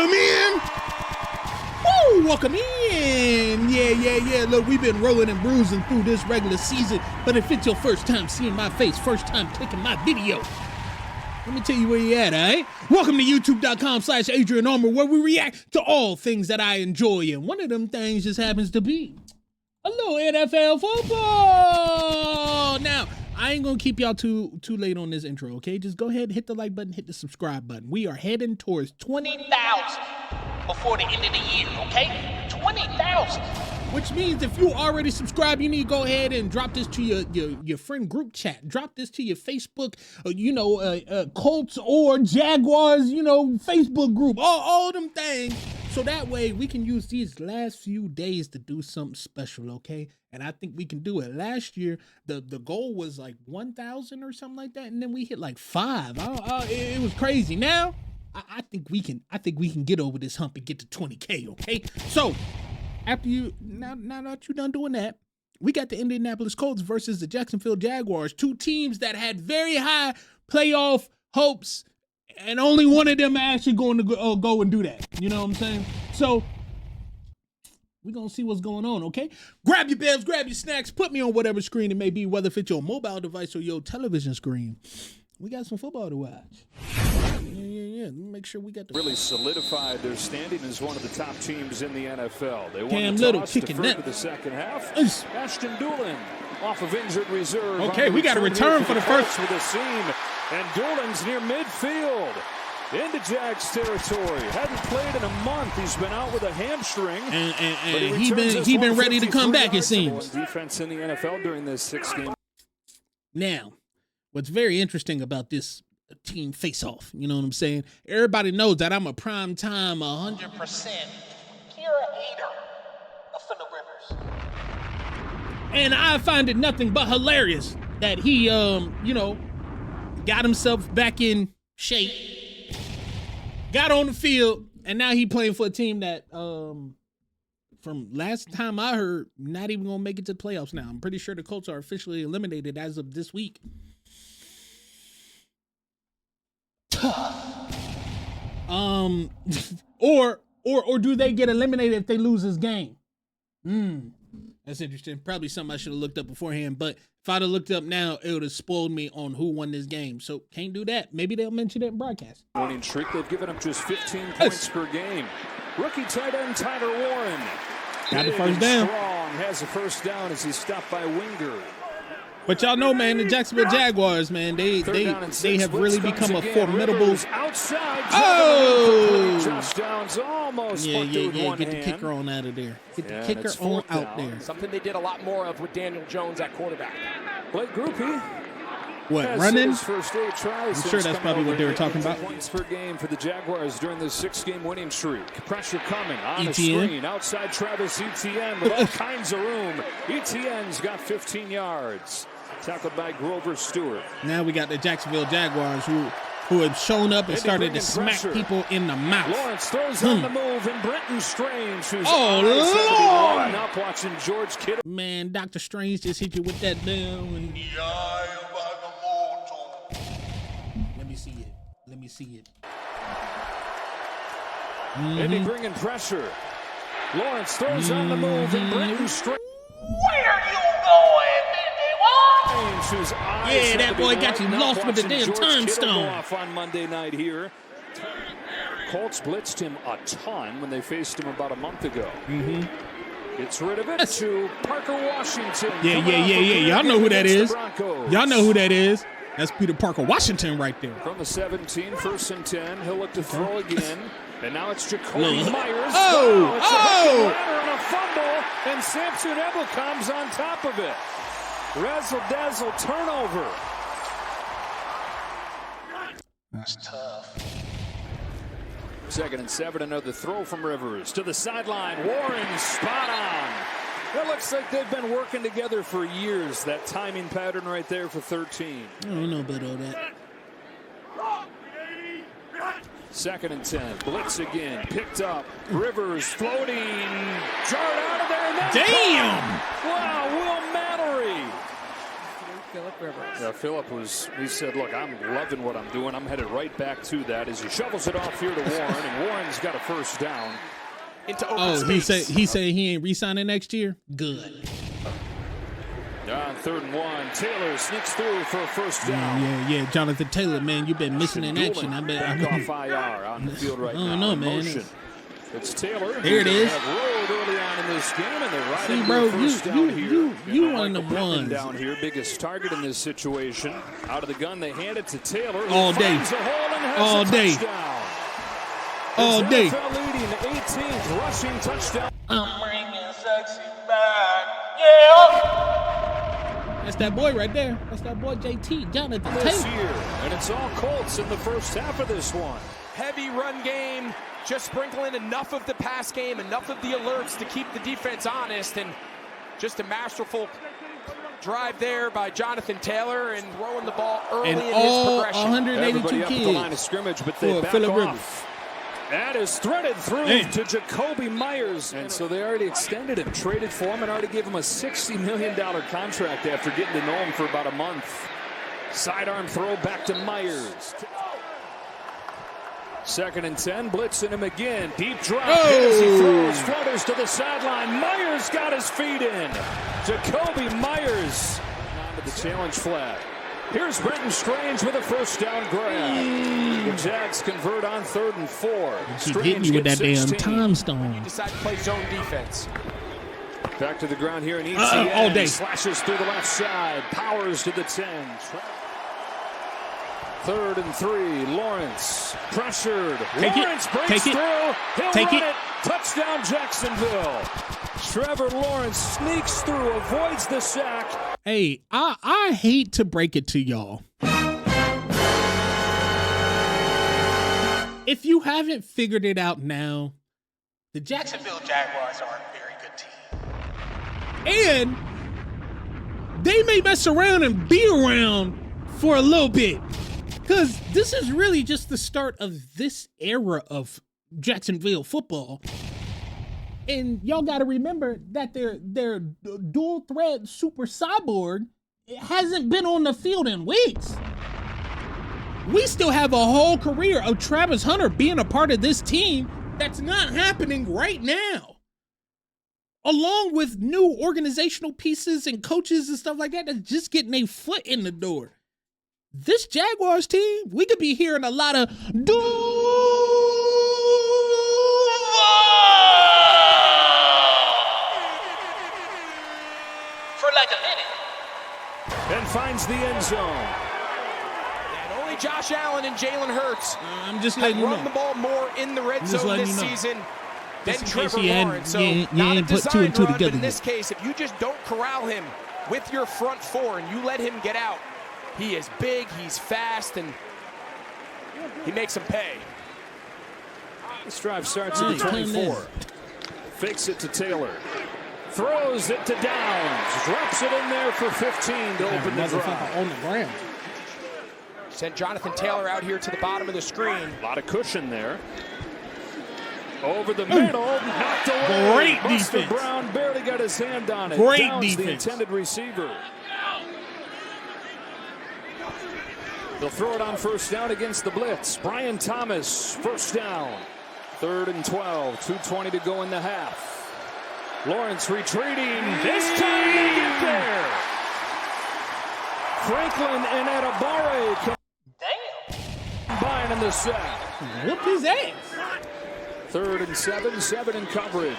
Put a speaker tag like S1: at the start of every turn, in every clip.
S1: Welcome in. Woo, welcome in. Yeah. Look, we've been rolling and bruising through this regular season, but if it's your first time seeing my face, first time clicking my video, let me tell you where you at, all right? Welcome to youtube.com/Adrian Armour, where we react to all things that I enjoy, and one of them things just happens to be a little NFL football. Now, I ain't gonna keep y'all too late on this intro, okay? Just go ahead, hit the like button, hit the subscribe button. We are heading towards 20,000 before the end of the year, okay? 20,000. Which means if you already subscribed, you need to go ahead and drop this to your friend group chat. Drop this to your Facebook, Colts or Jaguars, Facebook group. All them things. So that way we can use these last few days to do something special, okay? And I think we can do it. Last year, the goal was like 1,000 or something like that, and then we hit like 5. It was crazy. Now, I think we can get over this hump and get to 20K, okay? So after now that you're done doing that, we got the Indianapolis Colts versus the Jacksonville Jaguars, two teams that had very high playoff hopes, and only one of them actually going to go and do that. You know what I'm saying? So we're going to see what's going on, okay? Grab your bells, grab your snacks, put me on whatever screen it may be, whether if it's your mobile device or your television screen. We got some football to watch. Yeah. Let me make sure we got the...
S2: Really solidified their standing as one of the top teams in the NFL. They won
S1: Cam
S2: the
S1: Little
S2: toss,
S1: kicking
S2: deferred
S1: that.
S2: to the second half. Ashton Doolin off of injured reserve.
S1: Okay, we got a return for the first...
S2: with a seam, and Doolin's near midfield. Into Jags territory. Hadn't played in a month. He's been out with a hamstring.
S1: And he been ready to come back, it seems.
S2: Defense in the NFL during this 6-game.
S1: Now, what's very interesting about this team face-off, you know what I'm saying? Everybody knows that I'm a prime time 100% hater of Phillip Rivers. And I find it nothing but hilarious that he, got himself back in shape, got on the field, and now he playing for a team that, from last time I heard, not even gonna make it to the playoffs now. I'm pretty sure the Colts are officially eliminated as of this week. Or do they get eliminated if they lose this game? That's interesting. Probably something I should have looked up beforehand, but if I'd have looked up now, it would have spoiled me on who won this game. So can't do that. Maybe they'll mention it in broadcast.
S2: Winning streak, they've given up just 15 points per game. Rookie tight end Tyler Warren
S1: got the first down.
S2: Strong has a first down as he's stopped by Winger.
S1: But y'all know, man, the Jacksonville Jaguars, man, they have really become a formidable.
S2: Outside. Touchdowns almost.
S1: Yeah. Get the kicker on out of there. Get the kicker on out there.
S3: Something they did a lot more of with Daniel Jones at quarterback.
S2: Blake Groupie.
S1: What, running?
S2: First 8 tries.
S1: I'm sure that's probably what they were talking about.
S2: Points per game for the Jaguars during this 6-game winning streak. Pressure coming on the
S1: Etienne.
S2: screen. Outside Travis Etienne with all kinds of room. Etienne's got 15 yards. Tackled by Grover Stewart.
S1: Now we got the Jacksonville Jaguars who have shown up and started to smack people in the mouth.
S2: Lawrence throws on the move, and Brenton Strange, who's
S1: Lord!
S2: up watching George Kittle.
S1: Man, Dr. Strange just hit you with that down. Let me see it.
S2: Indy bringing pressure. Lawrence throws on the move, and Brenton Strange.
S4: Where are you going?
S1: Yeah, that boy got you lost with the damn time stone.
S2: Off on Monday night here. Colts blitzed him a ton when they faced him about a month ago. Gets rid of it to Parker Washington.
S1: Yeah. Y'all know who that is. Y'all know who that is. That's Peter Parker Washington right there.
S2: From the 17, 1st and 10. He'll look to throw again. And now it's Jacoby Myers.
S1: Oh!
S2: And a fumble, and Samson Ebel comes on top of it. Razzle-dazzle turnover.
S4: That's tough.
S2: 2nd and 7, another throw from Rivers to the sideline. Warren spot on. It looks like they've been working together for years. That timing pattern right there for 13.
S1: I don't know about all that.
S2: 2nd and 10. Blitz again. Picked up. Rivers floating. Jarred out of there. And
S1: damn!
S2: Wow, Will Mallory.
S5: Phillip Rivers.
S2: Yeah, Phillip he said, look, I'm loving what I'm doing. I'm headed right back to that as he shovels it off here to Warren, and Warren's got a first down.
S3: Into open space.
S1: he said he ain't re-signing next year? Good.
S2: On 3rd and 1, Taylor sneaks through for a first down.
S1: Yeah, Jonathan Taylor, man, you've been missing in action.
S2: Back off IR on the field right now.
S1: I don't know, man.
S2: Motion. It's Taylor.
S1: Here it is.
S2: Rolled early on in this game, and they're right
S1: See,
S2: into
S1: bro,
S2: the first down here.
S1: you one of the ones
S2: down here, biggest target in this situation. Out of the gun, they hand it to Taylor.
S1: All day.
S2: All day.
S1: All day.
S2: Leading 18th rushing touchdown.
S4: I'm bringing sexy back. Yeah.
S1: That's that boy right there. That's that boy JT, Jonathan
S2: This
S1: Taylor.
S2: year, and it's all Colts in the first half of this one.
S3: Heavy run game, just sprinkling enough of the pass game, enough of the alerts to keep the defense honest, and just a masterful drive there by Jonathan Taylor and throwing the ball early
S1: And
S3: in his
S1: all
S3: progression.
S1: 182
S2: Everybody up at the line of
S1: kids
S2: scrimmage, but they
S1: for
S2: back
S1: Phillip
S2: off.
S1: Rivers.
S2: That is threaded through to Jacoby Myers. And so they already extended him, traded for him, and already gave him a $60 million contract after getting to know him for about a month. Sidearm throw back to Myers. 2nd and 10, blitzing him again. Deep drop, as he throws, flutters to the sideline. Myers got his feet in. Jacoby Myers onto the challenge flag. Here's Brenton Strange with a first down grab. The Jags convert on 3rd and 4.
S1: He getting you with that damn
S2: 16.
S1: time stone.
S3: Decide to play zone defense.
S2: Back to the ground here in ETN.
S1: All day.
S2: Slashes through the left side. Powers to the 10. 3rd and 3. Lawrence pressured. Lawrence breaks through. He'll run it. Touchdown Jacksonville. Trevor Lawrence sneaks through, avoids the sack.
S1: Hey, I hate to break it to y'all. If you haven't figured it out now, the
S4: Jacksonville Jaguars are a very good team.
S1: And they may mess around and be around for a little bit. Because this is really just the start of this era of Jacksonville football. And y'all got to remember that their dual threat super cyborg hasn't been on the field in weeks. We still have a whole career of Travis Hunter being a part of this team that's not happening right now. Along with new organizational pieces and coaches and stuff like that that's just getting a foot in the door. This Jaguars team, we could be hearing a lot of
S4: For like a minute.
S2: And finds the end zone.
S3: And only Josh Allen and Jalen Hurts
S1: I'm just
S3: have
S1: letting you
S3: run the
S1: know.
S3: ball more in the red
S1: I'm just
S3: zone
S1: letting
S3: this
S1: you know.
S3: season than
S1: Just in
S3: Trevor
S1: case you ain't-
S3: Lawrence. So
S1: you
S3: not a
S1: ain't put two
S3: design
S1: and two
S3: run,
S1: together
S3: but in
S1: yet.
S3: this case, if you just don't corral him with your front four and you let him get out, he is big, he's fast, and he makes them pay.
S2: This drive starts at the 24. Fakes it to Taylor. Throws it to Downs. Drops it in there for 15 to open the drive.
S1: On the ground.
S3: Sent Jonathan Taylor out here to the bottom of the screen.
S2: A lot of cushion there. Over the middle, knocked away.
S1: Great
S2: Buster
S1: defense.
S2: Brown barely got his hand on it.
S1: Great
S2: Downs,
S1: defense.
S2: the intended receiver. They'll throw it on first down against the blitz. Brian Thomas, first down. 3rd and 12, 2:20 to go in the half. Lawrence retreating. This time they get there. Franklin and Adibare combine in the sack.
S1: Whoop his ass.
S2: 3rd and 7 in coverage.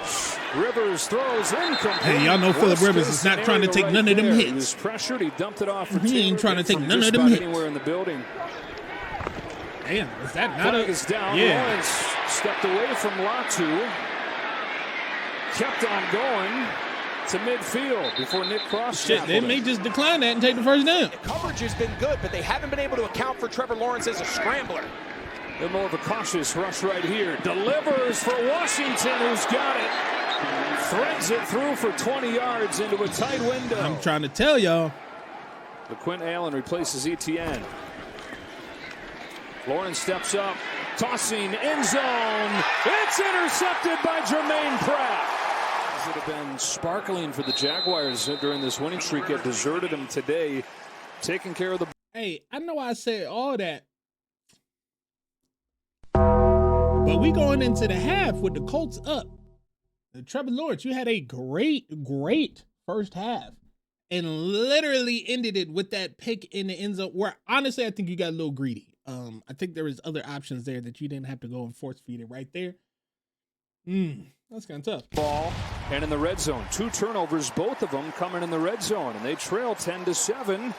S2: Rivers throws incomplete.
S1: Hey, y'all know Phillip Rivers is not trying to take none of them
S2: there.
S1: hits.
S2: He was pressured. He dumped it off for
S1: He ain't
S2: Taylor
S1: trying to take
S2: from
S1: none
S2: just
S1: of them
S2: about
S1: hits.
S2: anywhere in the building.
S1: Damn, is that not
S2: Flag
S1: a...
S2: is down.
S1: Yeah.
S2: Lawrence stepped away from Latu. Kept on going to midfield before Nick Cross.
S1: Shit, they may just decline that and take the first down.
S3: The coverage has been good, but they haven't been able to account for Trevor Lawrence as a scrambler.
S2: They're more of a cautious rush right here. Delivers for Washington, who's got it. Threads it through for 20 yards into a tight window.
S1: I'm trying to tell y'all.
S2: LaQuint Allen replaces ETN. Lawrence steps up, tossing end zone. It's intercepted by Jermaine Pratt. Should have been sparkling for the Jaguars during this winning streak. It deserted them today. taking care of the.
S1: Hey, I know I said all that, but we going into the half with the Colts up. Trevor Lawrence, you had a great first half and literally ended it with that pick in the end zone where honestly, I think you got a little greedy. I think there was other options there that you didn't have to go and force feed it right there. That's kind of tough.
S2: Ball and in the red zone, 2 turnovers, both of them coming in the red zone, and they trail 10-7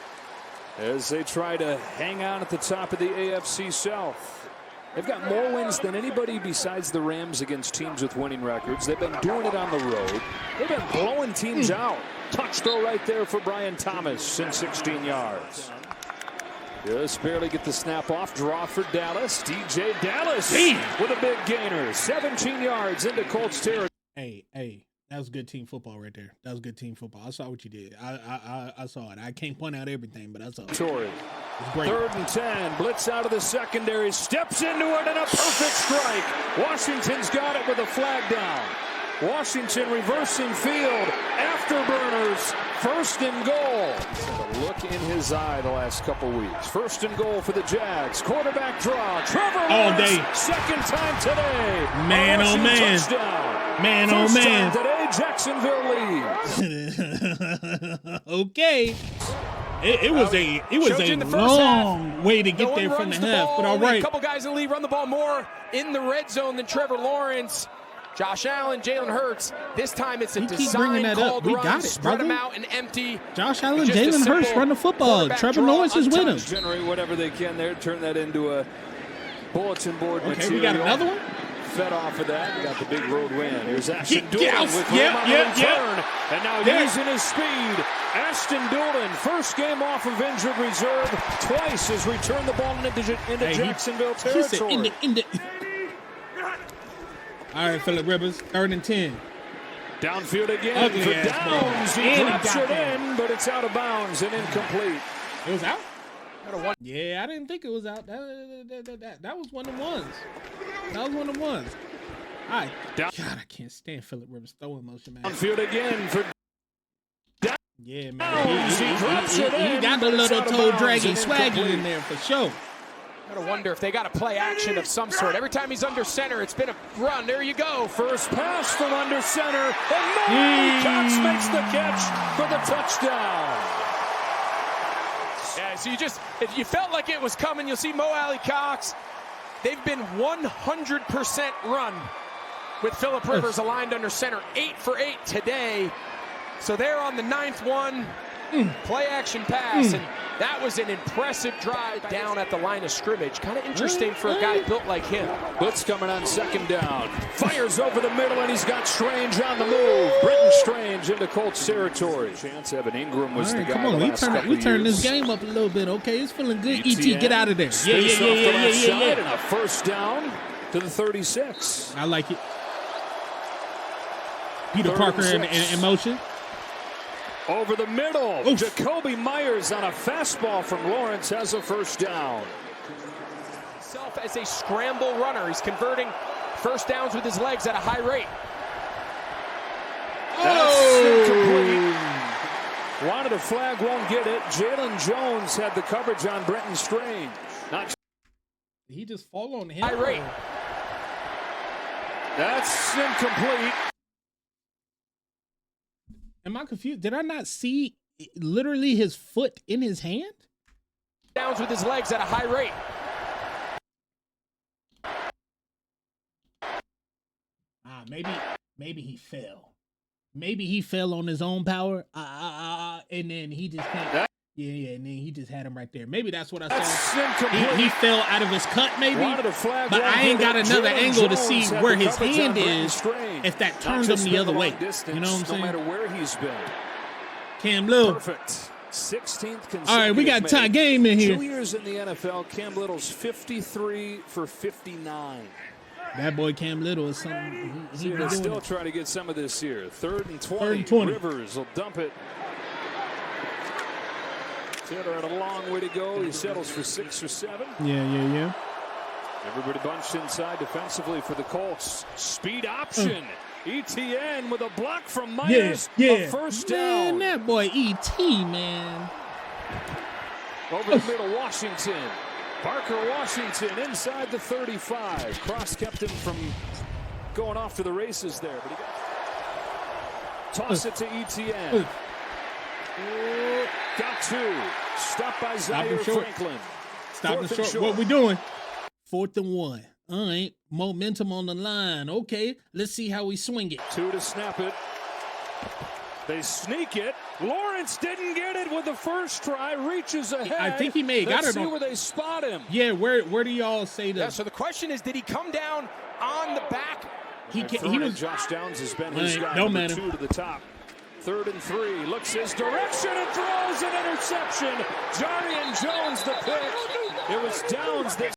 S2: as they try to hang on at the top of the AFC South. They've got more wins than anybody besides the Rams against teams with winning records. They've been doing it on the road. They've been blowing teams out. Touch throw right there for Brian Thomas in 16 yards. Just barely get the snap off. Draw for Dallas. DJ Dallas with a big gainer. 17 yards into Colts territory.
S1: Hey, that was good team football right there. That was good team football. I saw what you did. I saw it. I can't point out everything, but I saw it.
S2: Torrey.
S1: Great.
S2: 3rd and 10. Blitz out of the secondary. Steps into it and a perfect strike. Washington's got it with a flag down. Washington reversing field. Afterburners. 1st and goal. A look in his eye the last couple weeks. 1st and goal for the Jags. Quarterback draw. Trevor
S1: all
S2: Lawrence,
S1: day.
S2: 2nd time today.
S1: Man, oh man.
S2: Touchdown.
S1: Man,
S2: First
S1: oh man.
S2: Time today, Jacksonville leads.
S1: Okay. It was a long way to get there from the half, but all right.
S3: A couple guys in the league run the ball more in the red zone than Trevor Lawrence. Josh Allen, Jalen Hurts. This time it's a design called
S1: We
S3: run.
S1: got it,
S3: Spread
S1: brother.
S3: them out and empty.
S1: Josh Allen, Jalen Hurts run the football. Trevor Lawrence is with him.
S2: Generate whatever they can there. Turn that into a bulletin board material.
S1: Okay, we got another one.
S2: Fed off of that. We got the big road win. Here's Ashton Doolin with
S1: Yep.
S2: And now using his speed. Ashton Doolin, first game off of injured reserve. Twice has returned the ball into Jacksonville territory.
S1: All right, Phillip Rivers, 3rd and 10.
S2: Downfield again for Downs. He drops it in, but it's out of bounds and incomplete.
S1: It was out? Yeah, I didn't think it was out. That was one of the ones. That was one of the ones. All right. God, I can't stand Phillip Rivers throwing motion, man.
S2: Downfield again for
S1: yeah, man. He got the little toe draggy swaggy in there for sure.
S3: I gotta wonder if they got a play action of some sort. Every time he's under center, it's been a run. There you go.
S2: First pass from under center. And Cox makes the catch for the touchdown.
S3: Yeah, so if you felt like it was coming, you'll see Mo Alley Cox. They've been 100% run with Phillip Rivers aligned under center. 8 for 8 today. So they're on the 9th one. Play action pass, and that was an impressive drive down at the line of scrimmage. Kind of interesting for a guy built like him.
S2: Blitz coming on 2nd down. Fires over the middle, and he's got Strange on the move. Britton Strange into Colts territory. Chance Evan Ingram was the guy.
S1: Come on, we turn this game up a little bit, okay? It's feeling good. ET, get out of there.
S2: Yeah. And a first down to the 36.
S1: I like it. Peter Parker in motion.
S2: Over the middle, Jacoby Myers on a fastball from Lawrence has a first down.
S3: Himself as a scramble runner. He's converting first downs with his legs at a high rate.
S2: That's incomplete. Wanted a flag, won't get it. Jalen Jones had the coverage on Britton Strange.
S1: He just fall on him.
S3: High rate.
S2: That's incomplete.
S1: Am I confused? Did I not see literally his foot in his hand?
S3: Downs with his legs at a high rate.
S1: Maybe he fell. Maybe he fell on his own power. And then he just can't. Yeah, and then he just had him right there. Maybe that's what I saw. He fell out of his cut, maybe. But I ain't got another angle to see where his hand is if that turned him the other way. You know what I'm saying?
S2: No matter where he's been.
S1: Cam Little.
S2: Perfect. 16th consecutive.
S1: All right, we got a tie game in here.
S2: 2 years in the NFL, Cam Little's 53 for 59.
S1: That boy Cam Little is something.
S2: They're still trying to get some of this here. 3rd and 20.
S1: 3rd and 20.
S2: Rivers will dump it. Taylor had a long way to go. He settles for 6 or 7.
S1: Yeah.
S2: Everybody bunched inside defensively for the Colts. Speed option. ETN with a block from Myers. A first down.
S1: Man, that boy ET, man.
S2: Over the middle, Washington. Parker Washington inside the 35. Cross kept him from going off to the races there. But he toss it to Etienne. Got two. Stopped by Zaire Franklin.
S1: Stop him short. What we doing? 4th and 1. All right. Momentum on the line. Okay. Let's see how we swing it.
S2: 2 to snap it. They sneak it. Lawrence didn't get it with the first try. Reaches ahead.
S1: I think he may have got it.
S2: Let's see where they spot him.
S1: Yeah, where do y'all say that?
S3: Yeah, so the question is, did he come down on the back?
S1: He was.
S2: Josh Downs has been his guy.
S1: Don't
S2: Number
S1: matter.
S2: 2 to the top. 3rd and 3. Looks his direction and throws an interception. Jarian Jones the pick. It was Downs that.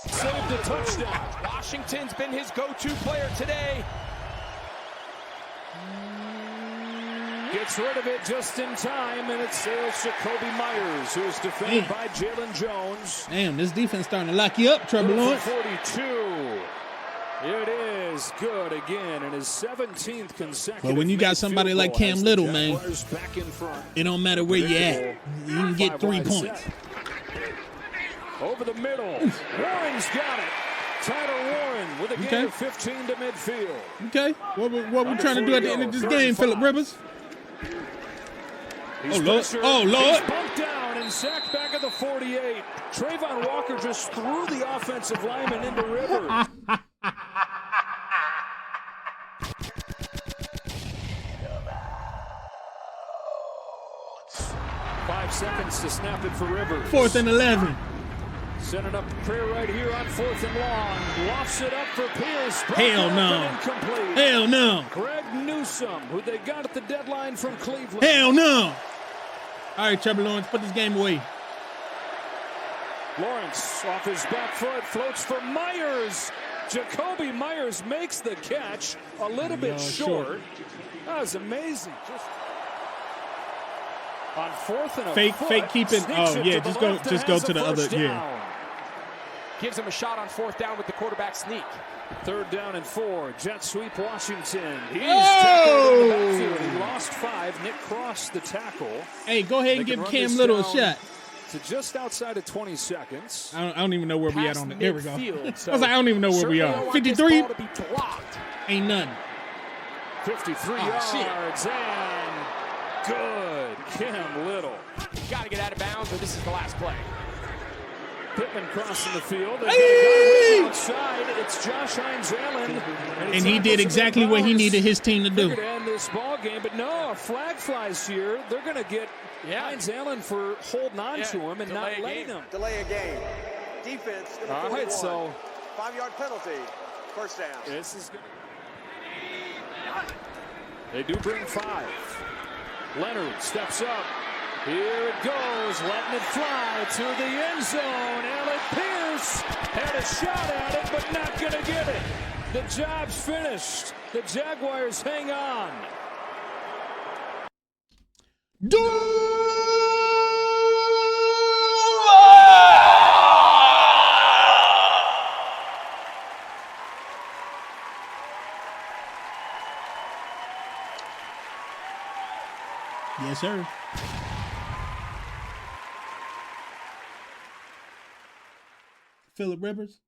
S2: Saved a touchdown.
S3: Washington's been his go-to player today.
S2: Gets rid of it just in time, and it sails Jacoby Myers, who is defended by Jalen Jones.
S1: Damn, this defense starting to lock you up, Trevor Lawrence.
S2: 42. It is good again in his 17th consecutive.
S1: But when you got somebody like Cam Little, man,
S2: back in front.
S1: it don't matter where you at. You can get 3 points.
S2: Over the middle. Warren's got it. Tyler Warren with a gain of 15 to midfield.
S1: Okay. What we trying to do at the end of this game, Phillip Rivers?
S2: He's
S1: Lord. Oh, Lord.
S2: He's bumped down and sacked back at the 48. Trayvon Walker just threw the offensive lineman into Rivers. 5 seconds to snap it for Rivers.
S1: 4th and 11.
S2: Sending up the prayer right here on 4th and long. Lofts it up for Pierce.
S1: Hell no.
S2: Incomplete.
S1: Hell no.
S2: Greg Newsome, who they got at the deadline from Cleveland.
S1: Hell no. All right, Trevor Lawrence, put this game away.
S2: Lawrence off his back foot, floats for Myers. Jacoby Myers makes the catch a little bit short. That was amazing. Just on 4th and a
S1: fake keeping. Oh yeah, just go to the other. Yeah.
S3: Gives him a shot on 4th down with the quarterback sneak.
S2: 3rd down and 4. Jet sweep Washington. He's tackled in the backfield. He lost 5. Nick Cross the tackle.
S1: Hey, go ahead and give Cam Little a shot.
S2: To just outside of 20 seconds.
S1: I don't even know where we at on it. There we go.
S3: So
S1: I was like, I don't even know where we are. 53? Ain't nothing.
S2: 53 yards. And good. Cam Little.
S3: Got to get out of bounds or this is the last play.
S2: Pittman crossing the field. Hey! Outside, it's Josh Hines-Allen.
S1: And he did exactly what he needed his team to do.
S2: To end this ball game, but no, a flag flies here. They're going to get Hines-Allen for holding on to him and not letting him.
S5: Delay a game. Defense.
S2: All right, so
S5: 5-yard penalty. First down.
S2: This is good. They do bring 5. Leonard steps up. Here it goes, letting it fly to the end zone. Alec Pierce had a shot at it, but not going to get it. The job's finished. The Jaguars hang on.
S1: Yes, sir. Phillip Rivers.